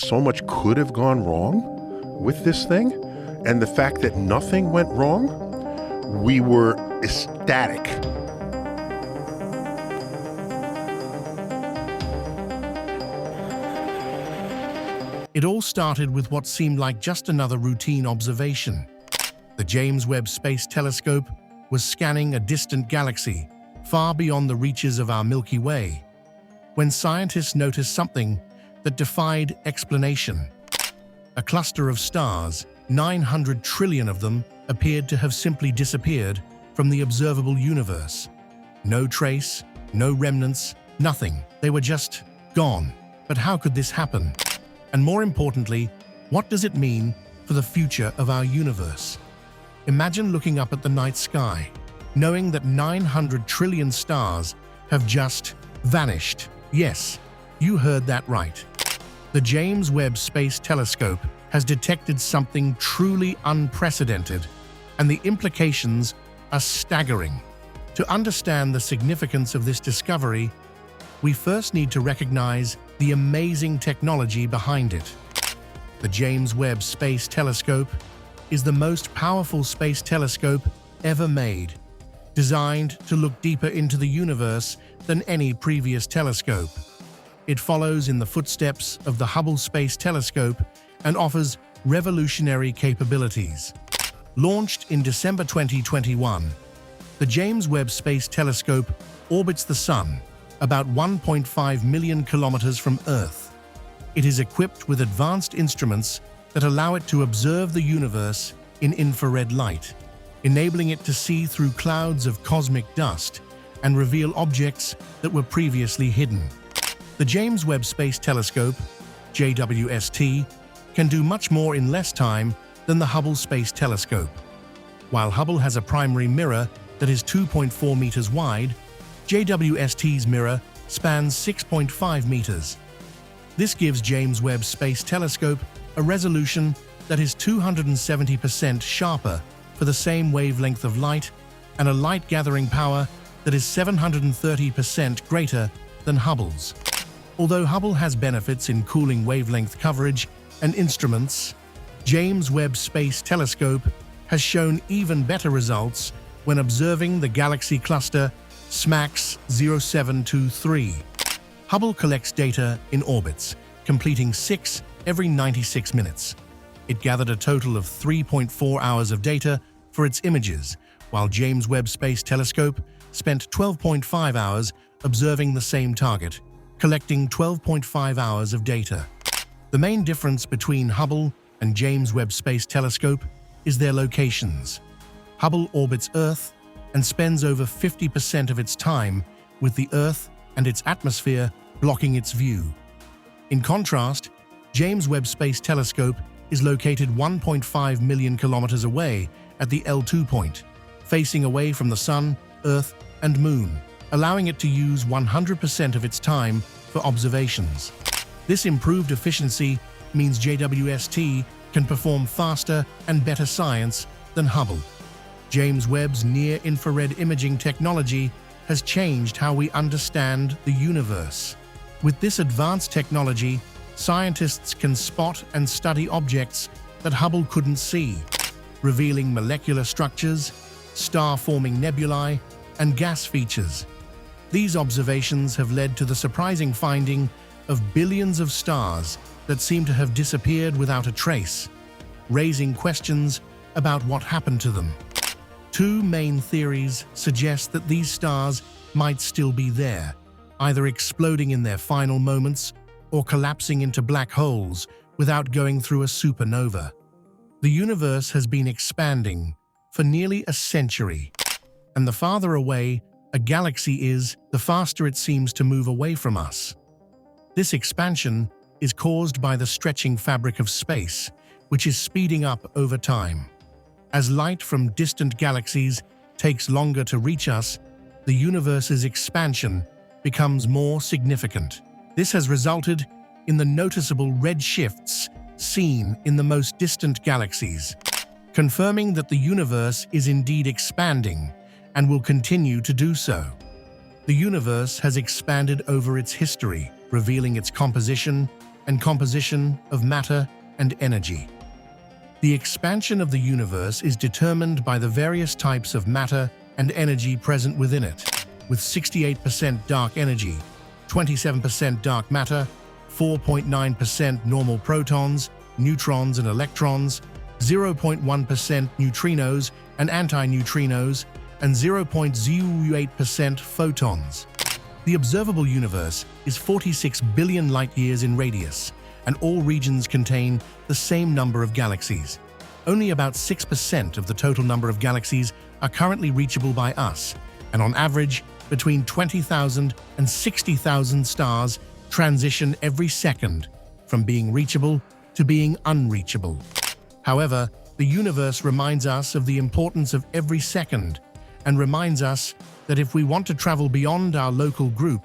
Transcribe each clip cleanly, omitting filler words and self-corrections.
So much could have gone wrong with this thing, and the fact that nothing went wrong, we were ecstatic. It all started with what seemed like just another routine observation. The James Webb Space Telescope was scanning a distant galaxy, far beyond the reaches of our Milky Way, when scientists noticed something that defied explanation. A cluster of stars, 900 trillion of them, appeared to have simply disappeared from the observable universe. No trace, no remnants, nothing. They were just gone. But how could this happen? And more importantly, what does it mean for the future of our universe? Imagine looking up at the night sky, knowing that 900 trillion stars have just vanished. Yes, you heard that right. The James Webb Space Telescope has detected something truly unprecedented, and the implications are staggering. To understand the significance of this discovery, we first need to recognize the amazing technology behind it. The James Webb Space Telescope is the most powerful space telescope ever made, designed to look deeper into the universe than any previous telescope. It follows in the footsteps of the Hubble Space Telescope and offers revolutionary capabilities. Launched in December 2021, the James Webb Space Telescope orbits the Sun, about 1.5 million kilometers from Earth. It is equipped with advanced instruments that allow it to observe the universe in infrared light, enabling it to see through clouds of cosmic dust and reveal objects that were previously hidden. The James Webb Space Telescope, JWST, can do much more in less time than the Hubble Space Telescope. While Hubble has a primary mirror that is 2.4 meters wide, JWST's mirror spans 6.5 meters. This gives James Webb Space Telescope a resolution that is 270% sharper for the same wavelength of light and a light-gathering power that is 730% greater than Hubble's. Although Hubble has benefits in cooling wavelength coverage and instruments, James Webb Space Telescope has shown even better results when observing the galaxy cluster SMACS 0723. Hubble collects data in orbits, completing 6 every 96 minutes. It gathered a total of 3.4 hours of data for its images, while James Webb Space Telescope spent 12.5 hours observing the same target, collecting 12.5 hours of data. The main difference between Hubble and James Webb Space Telescope is their locations. Hubble orbits Earth and spends over 50% of its time with the Earth and its atmosphere blocking its view. In contrast, James Webb Space Telescope is located 1.5 million kilometers away at the L2 point, facing away from the Sun, Earth, and Moon, allowing it to use 100% of its time for observations. This improved efficiency means JWST can perform faster and better science than Hubble. James Webb's near-infrared imaging technology has changed how we understand the universe. With this advanced technology, scientists can spot and study objects that Hubble couldn't see, revealing molecular structures, star-forming nebulae, and gas features. These observations have led to the surprising finding of billions of stars that seem to have disappeared without a trace, raising questions about what happened to them. Two main theories suggest that these stars might still be there, either exploding in their final moments or collapsing into black holes without going through a supernova. The universe has been expanding for nearly a century, and the farther away a galaxy is, the faster it seems to move away from us. This expansion is caused by the stretching fabric of space, which is speeding up over time. As light from distant galaxies takes longer to reach us, the universe's expansion becomes more significant. This has resulted in the noticeable red shifts seen in the most distant galaxies, confirming that the universe is indeed expanding and will continue to do so. The universe has expanded over its history, revealing its composition and composition of matter and energy. The expansion of the universe is determined by the various types of matter and energy present within it, with 68% dark energy, 27% dark matter, 4.9% normal protons, neutrons and electrons, 0.1% neutrinos and antineutrinos, and 0.08% photons. The observable universe is 46 billion light-years in radius, and all regions contain the same number of galaxies. Only about 6% of the total number of galaxies are currently reachable by us, and on average, between 20,000 and 60,000 stars transition every second from being reachable to being unreachable. However, the universe reminds us of the importance of every second and reminds us that if we want to travel beyond our local group,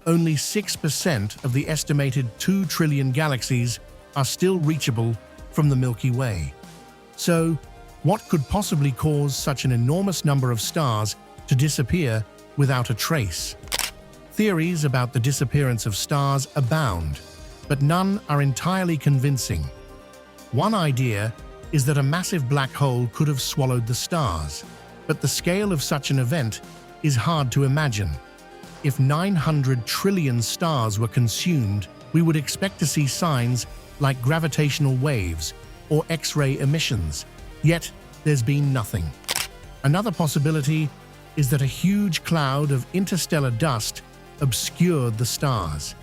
only 6% of the estimated 2 trillion galaxies are still reachable from the Milky Way. So, what could possibly cause such an enormous number of stars to disappear without a trace? Theories about the disappearance of stars abound, but none are entirely convincing. One idea is that a massive black hole could have swallowed the stars, but the scale of such an event is hard to imagine. If 900 trillion stars were consumed, we would expect to see signs like gravitational waves or X-ray emissions, yet there's been nothing. Another possibility is that a huge cloud of interstellar dust obscured the stars.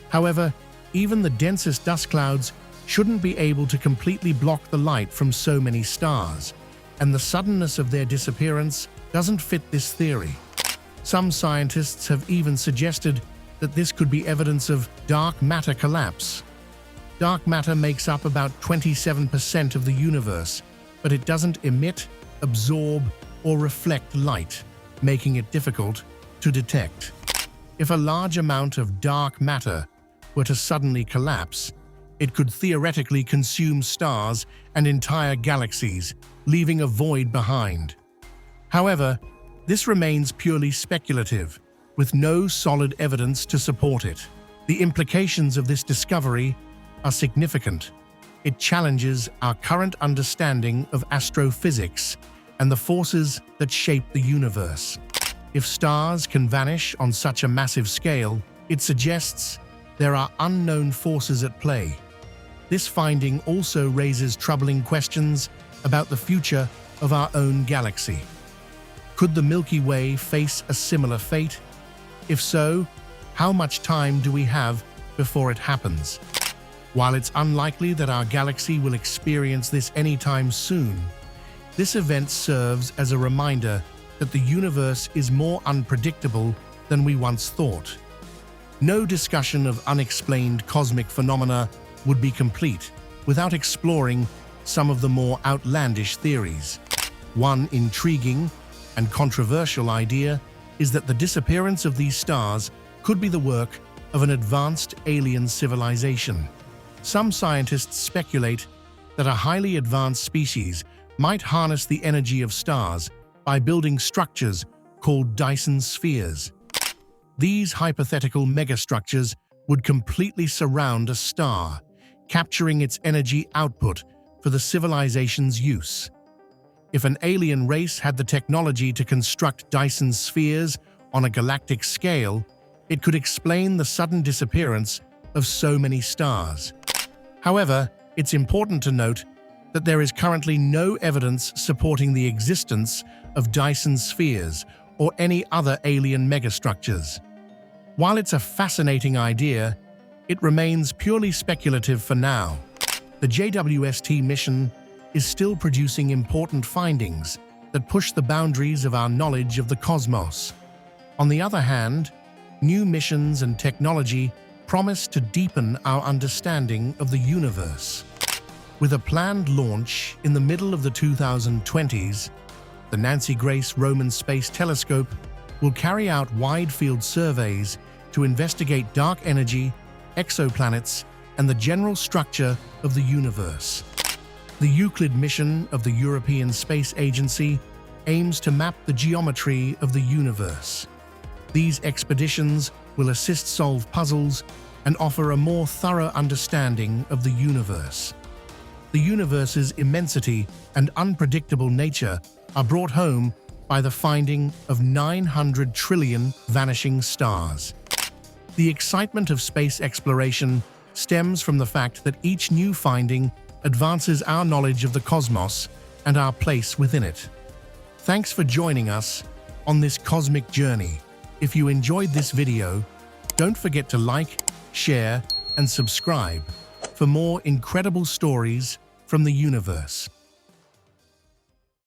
However, even the densest dust clouds shouldn't be able to completely block the light from so many stars, and the suddenness of their disappearance doesn't fit this theory. Some scientists have even suggested that this could be evidence of dark matter collapse. Dark matter makes up about 27% of the universe, but it doesn't emit, absorb, or reflect light, making it difficult to detect. If a large amount of dark matter were to suddenly collapse, it could theoretically consume stars and entire galaxies, leaving a void behind. However, this remains purely speculative, with no solid evidence to support it. The implications of this discovery are significant. It challenges our current understanding of astrophysics and the forces that shape the universe. If stars can vanish on such a massive scale, it suggests there are unknown forces at play. This finding also raises troubling questions about the future of our own galaxy. Could the Milky Way face a similar fate? If so, how much time do we have before it happens? While it's unlikely that our galaxy will experience this anytime soon, this event serves as a reminder that the universe is more unpredictable than we once thought. No discussion of unexplained cosmic phenomena would be complete without exploring some of the more outlandish theories. One intriguing and controversial idea is that the disappearance of these stars could be the work of an advanced alien civilization. Some scientists speculate that a highly advanced species might harness the energy of stars by building structures called Dyson spheres. These hypothetical megastructures would completely surround a star, capturing its energy output for the civilization's use. If an alien race had the technology to construct Dyson spheres on a galactic scale, it could explain the sudden disappearance of so many stars. However, it's important to note that there is currently no evidence supporting the existence of Dyson spheres or any other alien megastructures. While it's a fascinating idea, it remains purely speculative for now. The JWST mission is still producing important findings that push the boundaries of our knowledge of the cosmos. On the other hand, new missions and technology promise to deepen our understanding of the universe. With a planned launch in the middle of the 2020s, the Nancy Grace Roman Space Telescope will carry out wide-field surveys to investigate dark energy, exoplanets, and the general structure of the universe. The Euclid mission of the European Space Agency aims to map the geometry of the universe. These expeditions will assist solve puzzles and offer a more thorough understanding of the universe. The universe's immensity and unpredictable nature are brought home by the finding of 900 trillion vanishing stars. The excitement of space exploration stems from the fact that each new finding advances our knowledge of the cosmos and our place within it. Thanks for joining us on this cosmic journey. If you enjoyed this video, don't forget to like, share, and subscribe for more incredible stories from the universe.